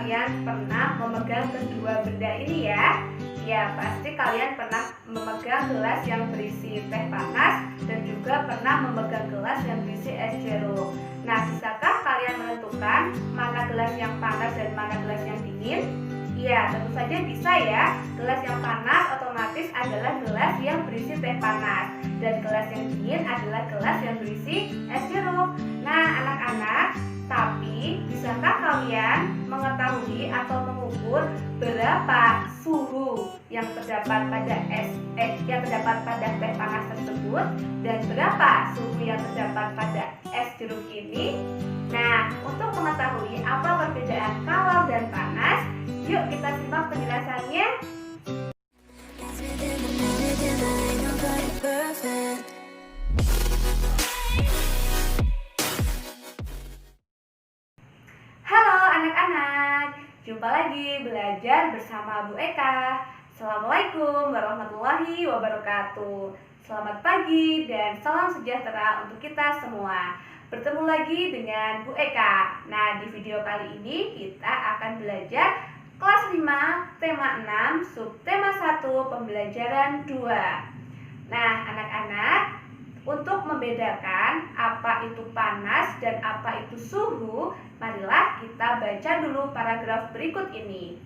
kalian pernah memegang kedua benda ini ya? Ya, pasti kalian pernah memegang gelas yang berisi teh panas dan juga pernah memegang gelas yang berisi es jeruk. Nah, bisakah kalian menentukan mana gelas yang panas dan mana gelas yang dingin? Ya, tentu saja bisa ya. Gelas yang panas otomatis adalah gelas yang berisi teh panas dan gelas yang dingin adalah gelas yang berisi es jeruk. Nah, anak-anak, tapi bisakah kalian mengetahui atau mengukur berapa suhu yang terdapat pada teh panas tersebut dan berapa suhu yang terdapat pada es jeruk ini? Nah, untuk mengetahui apa perbedaan kalor dan panas, yuk kita simak penjelasannya. Halo anak-anak, jumpa lagi belajar bersama Bu Eka. Assalamualaikum warahmatullahi wabarakatuh. Selamat pagi dan salam sejahtera untuk kita semua. Bertemu lagi dengan Bu Eka. Nah, di video kali ini kita akan belajar kelas 5, tema 6, subtema 1, pembelajaran 2. Nah, anak-anak, untuk membedakan apa itu panas dan apa itu suhu, marilah kita baca dulu paragraf berikut ini.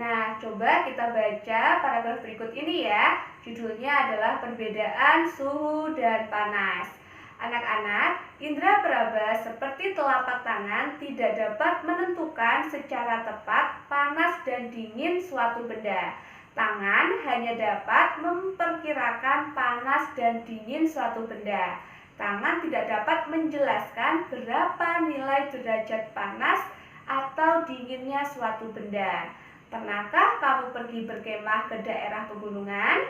Nah, coba kita baca paragraf berikut ini ya. Judulnya adalah perbedaan suhu dan panas. Anak-anak, indera peraba seperti telapak tangan tidak dapat menentukan secara tepat panas dan dingin suatu benda. Tangan hanya dapat memperkirakan panas dan dingin suatu benda. Tangan tidak dapat menjelaskan berapa nilai derajat panas atau dinginnya suatu benda. Pernahkah kamu pergi berkemah ke daerah pegunungan?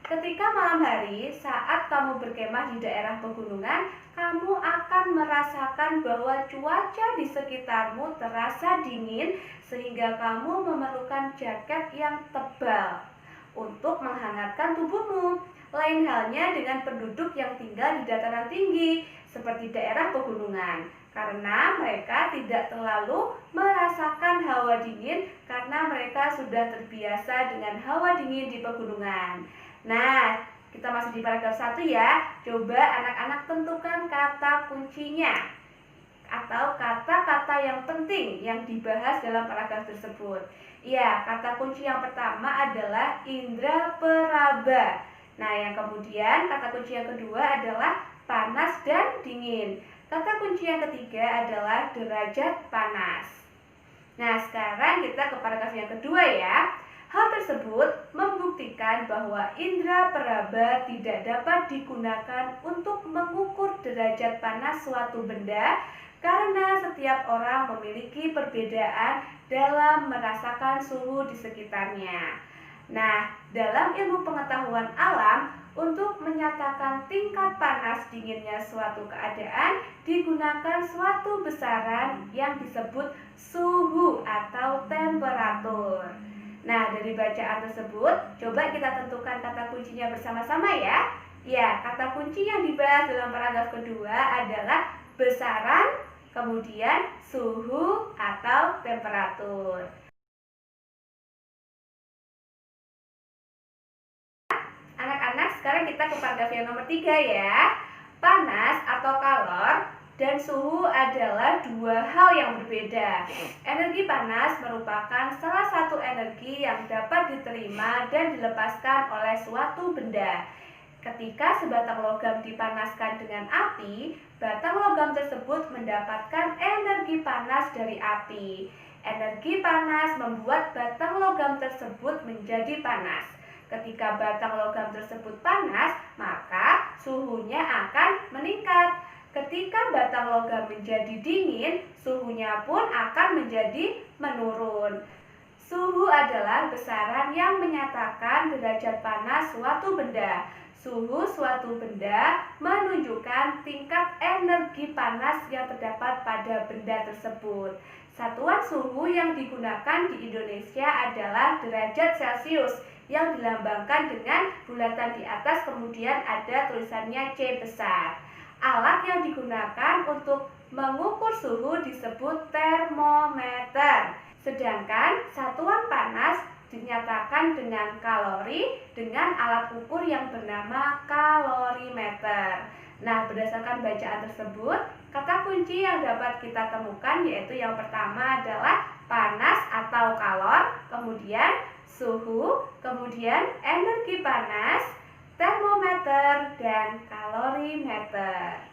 Ketika malam hari, saat kamu berkemah di daerah pegunungan, kamu akan merasakan bahwa cuaca di sekitarmu terasa dingin sehingga kamu memerlukan jaket yang tebal untuk menghangatkan tubuhmu. Lain halnya dengan penduduk yang tinggal di dataran tinggi seperti daerah pegunungan, karena mereka tidak terlalu merasakan hawa dingin karena mereka sudah terbiasa dengan hawa dingin di pegunungan. Nah, kita masih di paragraf 1 ya. Coba anak-anak tentukan kata kuncinya atau kata-kata yang penting yang dibahas dalam paragraf tersebut. Ya, kata kunci yang pertama adalah indera peraba. Nah, yang kemudian kata kunci yang kedua adalah panas dan dingin. Kata kunci yang ketiga adalah derajat panas. Nah, sekarang kita ke paragraf yang kedua ya. Hal tersebut membuktikan bahwa indera peraba tidak dapat digunakan untuk mengukur derajat panas suatu benda karena setiap orang memiliki perbedaan dalam merasakan suhu di sekitarnya. Nah, dalam ilmu pengetahuan alam, untuk menyatakan tingkat panas dinginnya suatu keadaan digunakan suatu besaran yang disebut suhu atau temperatur. Nah, dari bacaan tersebut, coba kita tentukan kata kuncinya bersama-sama ya. Ya, kata kunci yang dibahas dalam paragraf kedua adalah besaran, kemudian suhu atau temperatur. Anak-anak, sekarang kita ke paragraf yang nomor 3 ya. Panas atau kalor dan suhu adalah dua hal yang berbeda. Energi panas merupakan salah satu energi yang dapat diterima dan dilepaskan oleh suatu benda. Ketika sebatang logam dipanaskan dengan api, batang logam tersebut mendapatkan energi panas dari api. Energi panas membuat batang logam tersebut menjadi panas. Ketika batang logam tersebut panas, maka suhunya akan meningkat. Ketika batang logam menjadi dingin, suhunya pun akan menjadi menurun. Suhu adalah besaran yang menyatakan derajat panas suatu benda. Suhu suatu benda menunjukkan tingkat energi panas yang terdapat pada benda tersebut. Satuan suhu yang digunakan di Indonesia adalah derajat Celcius yang dilambangkan dengan bulatan di atas kemudian ada tulisannya C besar. Alat yang digunakan untuk Mengukur suhu disebut termometer. Sedangkan satuan panas dinyatakan dengan kalori dengan alat ukur yang bernama kalorimeter. Nah, berdasarkan bacaan tersebut, kata kunci yang dapat kita temukan yaitu yang pertama adalah panas atau kalor, kemudian suhu, kemudian energi panas, termometer, dan kalorimeter.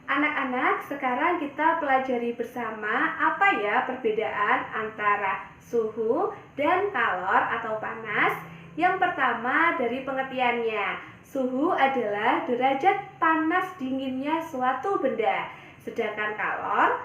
Anak-anak, sekarang kita pelajari bersama apa ya perbedaan antara suhu dan kalor atau panas. Yang pertama dari pengertiannya, suhu adalah derajat panas dinginnya suatu benda. Sedangkan kalor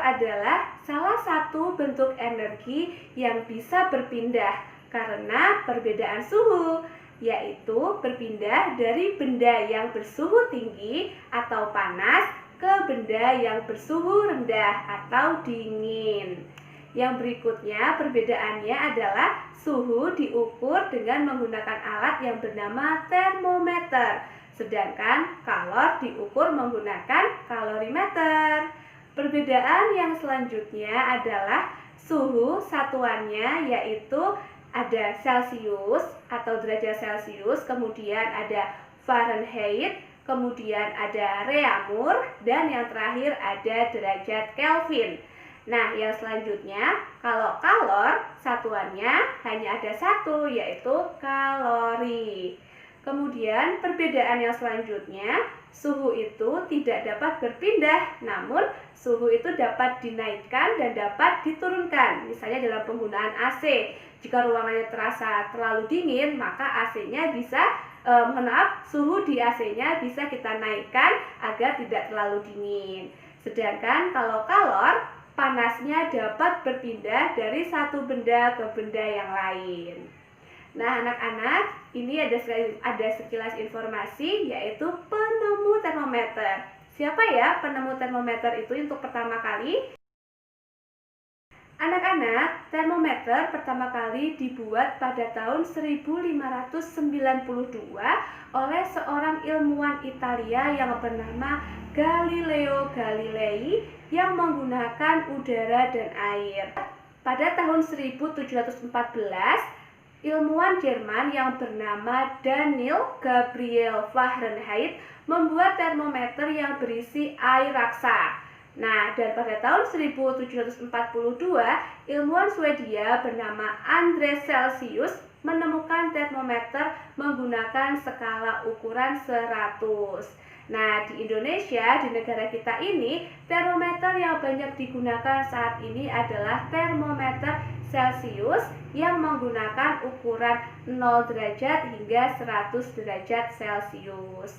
adalah salah satu bentuk energi yang bisa berpindah karena perbedaan suhu, yaitu berpindah dari benda yang bersuhu tinggi atau panas ke benda yang bersuhu rendah atau dingin. Yang berikutnya perbedaannya adalah suhu diukur dengan menggunakan alat yang bernama termometer, sedangkan kalor diukur menggunakan kalorimeter. Perbedaan yang selanjutnya adalah suhu satuannya yaitu ada Celcius atau derajat Celcius, kemudian ada Fahrenheit, kemudian ada reaumur, dan yang terakhir ada derajat Kelvin. Nah, yang selanjutnya, kalau kalor satuannya hanya ada satu, yaitu kalori. Kemudian perbedaan yang selanjutnya, suhu itu tidak dapat berpindah, namun suhu itu dapat dinaikkan dan dapat diturunkan. Misalnya dalam penggunaan AC, jika ruangannya terasa terlalu dingin, maka AC-nya bisa, suhu di AC-nya bisa kita naikkan agar tidak terlalu dingin. Sedangkan kalau kalor, panasnya dapat berpindah dari satu benda ke benda yang lain. Nah, anak-anak, ini ada sekilas informasi yaitu penemu termometer. Siapa ya penemu termometer itu untuk pertama kali? Anak-anak, termometer pertama kali dibuat pada tahun 1592 oleh seorang ilmuwan Italia yang bernama Galileo Galilei yang menggunakan udara dan air. Pada tahun 1714, ilmuwan Jerman yang bernama Daniel Gabriel Fahrenheit membuat termometer yang berisi air raksa. Nah, dan pada tahun 1742, ilmuwan Swedia bernama Andreas Celsius menemukan termometer menggunakan skala ukuran 100. Nah, di Indonesia, di negara kita ini, termometer yang banyak digunakan saat ini adalah termometer Celsius yang menggunakan ukuran 0 derajat hingga 100 derajat Celcius.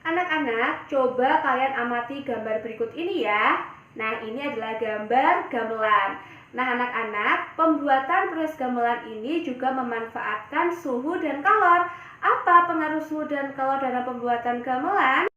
Anak-anak, coba kalian amati gambar berikut ini ya. Nah, ini adalah gambar gamelan. Nah, anak-anak, pembuatan proses gamelan ini juga memanfaatkan suhu dan kalor. Apa pengaruh suhu dan kalor dalam pembuatan gamelan?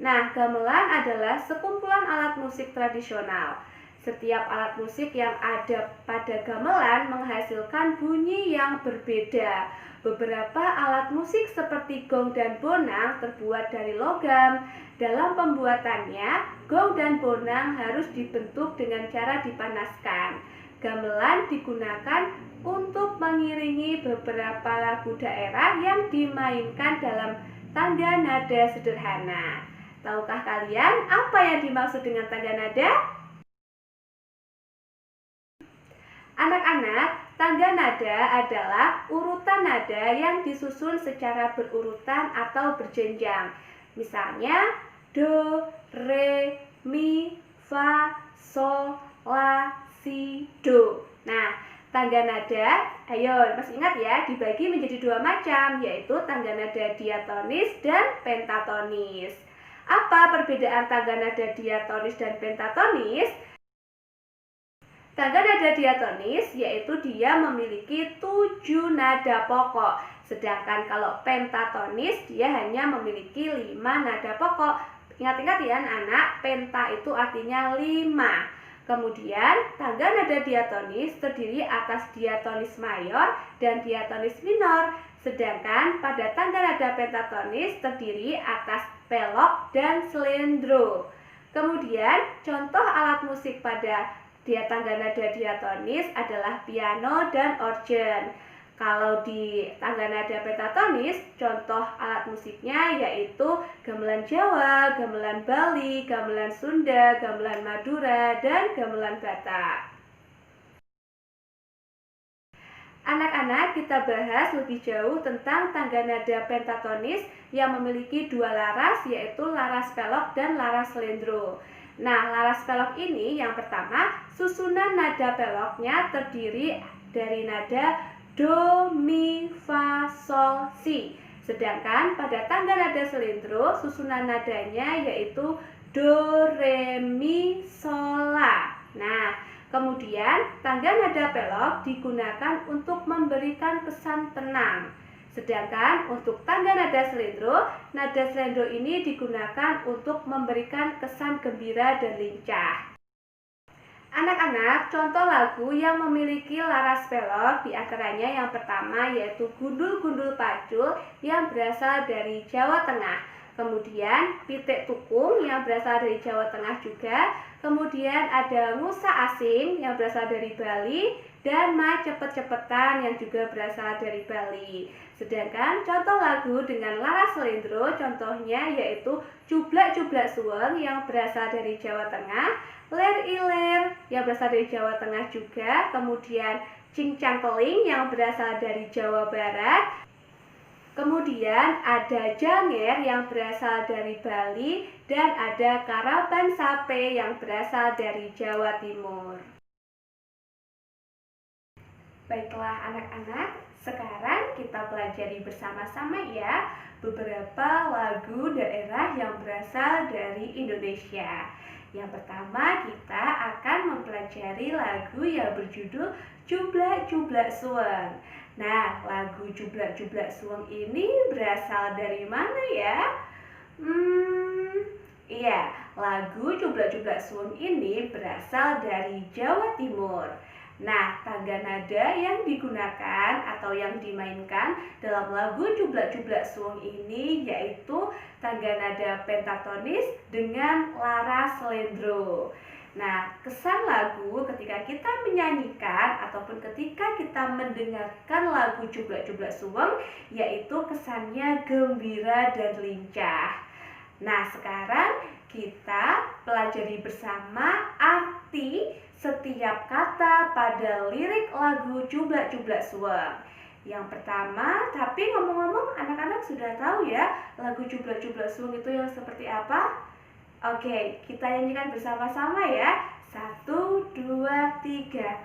Nah, gamelan adalah sekumpulan alat musik tradisional. Setiap alat musik yang ada pada gamelan menghasilkan bunyi yang berbeda. Beberapa alat musik seperti gong dan bonang terbuat dari logam. Dalam pembuatannya, gong dan bonang harus dibentuk dengan cara dipanaskan. Gamelan digunakan untuk mengiringi beberapa lagu daerah yang dimainkan dalam tangga nada sederhana. Tahukah kalian apa yang dimaksud dengan tangga nada? Anak-anak, tangga nada adalah urutan nada yang disusun secara berurutan atau berjenjang. Misalnya, do, re, mi, fa, sol, la, si, do. Nah, tangga nada, ayo masih ingat ya, dibagi menjadi dua macam, yaitu tangga nada diatonis dan pentatonis. Apa perbedaan tangga nada diatonis dan pentatonis? Tangga nada diatonis yaitu dia memiliki 7 nada pokok. Sedangkan kalau pentatonis dia hanya memiliki 5 nada pokok. Ingat-ingat ya anak, penta itu artinya 5. Kemudian, tangga nada diatonis terdiri atas diatonis mayor dan diatonis minor, sedangkan pada tangga nada pentatonis terdiri atas pelok dan slendro. Kemudian, contoh alat musik pada tangga nada diatonis adalah piano dan organ. Kalau di tangga nada pentatonis, contoh alat musiknya yaitu gamelan Jawa, gamelan Bali, gamelan Sunda, gamelan Madura, dan gamelan Batak. Anak-anak, kita bahas lebih jauh tentang tangga nada pentatonis yang memiliki dua laras, yaitu laras pelok dan laras slendro. Nah, laras pelok ini yang pertama, susunan nada peloknya terdiri dari nada do, mi, fa, sol, si. Sedangkan pada tangga nada slendro, susunan nadanya yaitu do, re, mi, sol, la. Nah, kemudian tangga nada pelok digunakan untuk memberikan kesan tenang. Sedangkan untuk tangga nada slendro ini digunakan untuk memberikan kesan gembira dan lincah. Anak-anak, contoh lagu yang memiliki laras pelok diantaranya yang pertama yaitu Gundul-Gundul Pacul yang berasal dari Jawa Tengah. Kemudian Pitik Tukung yang berasal dari Jawa Tengah juga. Kemudian ada Musa Asing yang berasal dari Bali dan Ma Cepet-Cepetan yang juga berasal dari Bali. Sedangkan contoh lagu dengan laras slendro contohnya yaitu Jublak-Jublak Suweng yang berasal dari Jawa Tengah, Ler Iler yang berasal dari Jawa Tengah juga, kemudian Cincang Keling yang berasal dari Jawa Barat, kemudian ada Janger yang berasal dari Bali, dan ada Karaban Sape yang berasal dari Jawa Timur. Baiklah anak-anak, sekarang kita pelajari bersama-sama ya beberapa lagu daerah yang berasal dari Indonesia. Yang pertama kita akan mempelajari lagu yang berjudul Jublak-Jublak Suweng. Nah, lagu Jublak-Jublak Suweng ini berasal dari mana ya? Iya, lagu Jublak-Jublak Suweng ini berasal dari Jawa Timur. Nah, tangga nada yang digunakan atau yang dimainkan dalam lagu Jublak-Jublak Suweng ini yaitu tangga nada pentatonis dengan laras slendro. Nah, kesan lagu ketika kita menyanyikan ataupun ketika kita mendengarkan lagu Jublak-Jublak Suweng yaitu kesannya gembira dan lincah. Nah, sekarang kita pelajari bersama arti setiap kata pada lirik lagu Jublak-Jublak Suweng. Yang pertama, tapi ngomong-ngomong anak-anak sudah tahu ya lagu Jublak-Jublak Suweng itu yang seperti apa? Oke, kita nyanyikan bersama-sama ya. 1, 2, 3.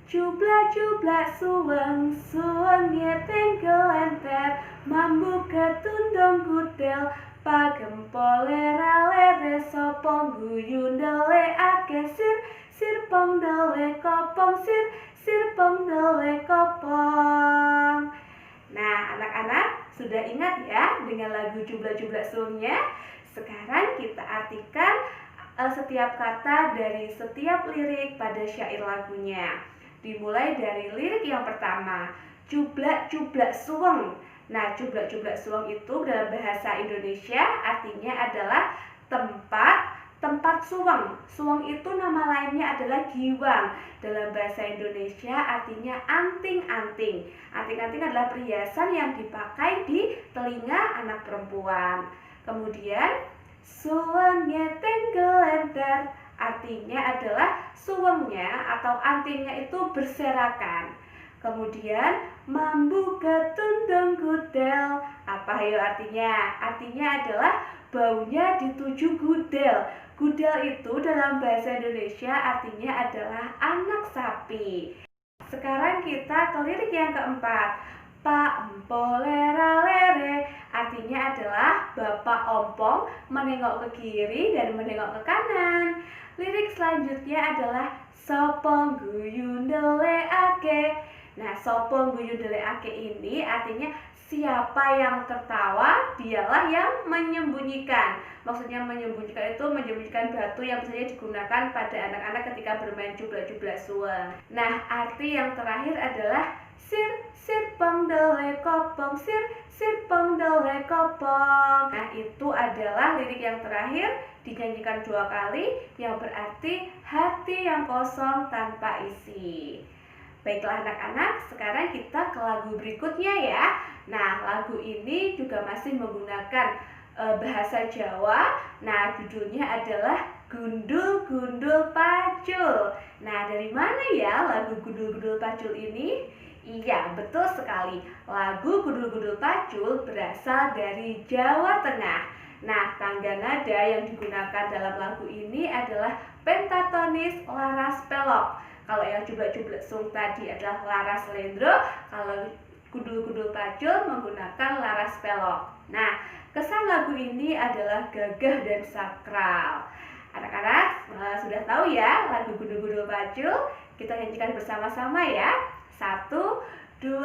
Jublak-jublak suweng, suwengnya tenggelentar, mambu ketundong gudel, pagempol lera-lere, sopong guyun dele ake sir, sirpong dele kopong sir, sirpong dele kopong. Nah, anak-anak sudah ingat ya dengan lagu Jublak-Jublak Suwengnya? Sekarang kita artikan setiap kata dari setiap lirik pada syair lagunya. Dimulai dari lirik yang pertama, Jublak-Jublak Suweng. Nah, Jublak-Jublak Suweng itu dalam bahasa Indonesia artinya adalah tempat suweng. Suweng itu nama lainnya adalah giwang. Dalam bahasa Indonesia artinya anting-anting. Anting-anting adalah perhiasan yang dipakai di telinga anak perempuan. Kemudian suwengnya tenggelentar artinya adalah suwengnya atau antingnya itu berserakan. Kemudian mambu ketundong gudel, apa ya artinya? Artinya adalah baunya dituju gudel. Gudel itu dalam bahasa Indonesia artinya adalah anak sapi. Sekarang kita ke lirik yang keempat. Pak Empol lera-lere artinya adalah Bapak Ompong menengok ke kiri dan menengok ke kanan. Lirik selanjutnya adalah Sopong guyun dele ake. Nah, sopong guyun dele ake ini artinya siapa yang tertawa, dialah yang menyembunyikan. Maksudnya menyembunyikan itu menyembunyikan batu yang biasanya digunakan pada anak-anak ketika bermain jublak-jublak suang. Nah, arti yang terakhir adalah sir, sir pong dole kopong, sir pong dole kopong. Nah, itu adalah lirik yang terakhir dinyanyikan 2 kali yang berarti hati yang kosong tanpa isi. Baiklah anak-anak, sekarang kita ke lagu berikutnya ya. Nah, lagu ini juga masih menggunakan bahasa Jawa. Nah, judulnya adalah Gundul Gundul Pacul. Nah, dari mana ya lagu Gundul Gundul Pacul ini? Iya, betul sekali. Lagu Gundul Gundul Pacul berasal dari Jawa Tengah. Nah, tangga nada yang digunakan dalam lagu ini adalah pentatonis laras pelok. Kalau yang jublak-jublak sung tadi adalah laras lendro, kalau Gundul-Gundul Pacul menggunakan laras pelok. Nah, kesan lagu ini adalah gagah dan sakral. Anak-anak sudah tahu ya lagu Gundul-Gundul Pacul? Kita nyanyikan bersama-sama ya. 1, 2,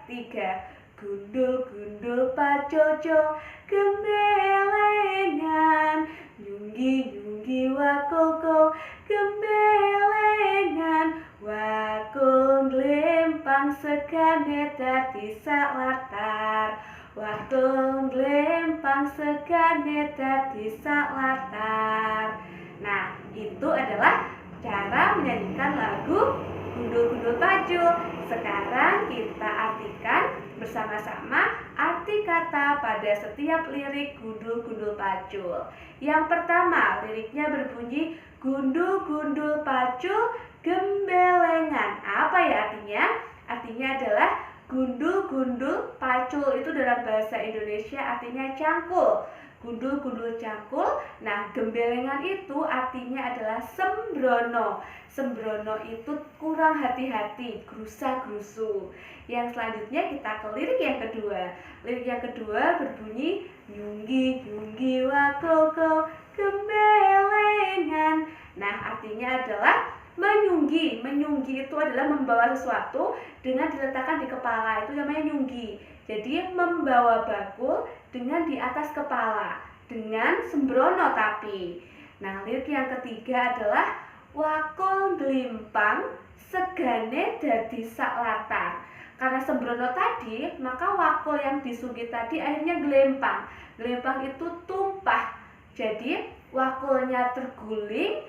3. Gundul-gundul pacul-cul gembelengan, nyunggi-nyunggi wakul-kul gembelengan, wakul glempang segane dadi sak latar, wakul glempang segane dadi sak latar. Nah, itu adalah cara menyanyikan lagu Gundul-Gundul Pacul. Sekarang kita artikan bersama-sama arti kata pada setiap lirik Gundul-Gundul Pacul. Yang pertama, liriknya berbunyi Gundul-Gundul Pacul gembelengan. Apa ya artinya? Artinya adalah Gundul-Gundul Pacul itu dalam bahasa Indonesia artinya cangkul. Gundul-gundul cangkul. Nah, gembelengan itu artinya adalah sembrono. Sembrono itu kurang hati-hati, gerusa-gerusu. Yang selanjutnya kita ke lirik yang kedua. Lirik yang kedua berbunyi nyunggi-nyunggi wakoko gembelengan. Nah, artinya adalah menyunggi. Menyunggi itu adalah membawa sesuatu dengan diletakkan di kepala. Itu namanya nyunggi. Jadi membawa bakul dengan di atas kepala, dengan sembrono tapi. Nah, lirik yang ketiga adalah wakul glimpang segane dadi sak latar. Karena sembrono tadi, maka wakul yang disunggi tadi akhirnya glempang. Glempang itu tumpah. Jadi wakulnya terguling,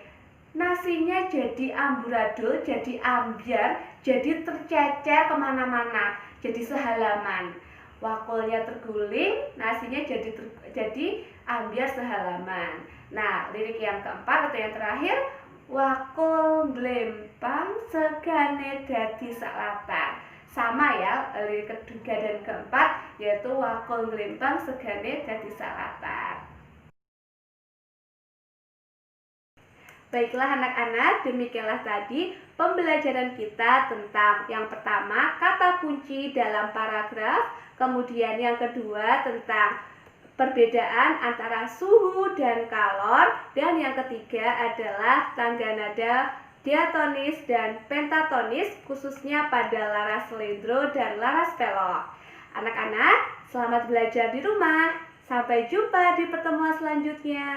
nasinya jadi amburadul, jadi ambiar, jadi tercecer kemana-mana, jadi sehalaman. Wakulnya terguling, nasinya jadi ambiar sehalaman. Nah, lirik yang keempat atau yang terakhir, wakul glempang segane dadi sak latar. Sama ya, lirik ketiga dan keempat, yaitu wakul glempang segane dadi sak latar. Baiklah anak-anak, demikianlah tadi pembelajaran kita tentang yang pertama kata kunci dalam paragraf, kemudian yang kedua tentang perbedaan antara suhu dan kalor, dan yang ketiga adalah tangga nada diatonis dan pentatonis khususnya pada laras lendro dan laras pelok. Anak-anak, selamat belajar di rumah. Sampai jumpa di pertemuan selanjutnya.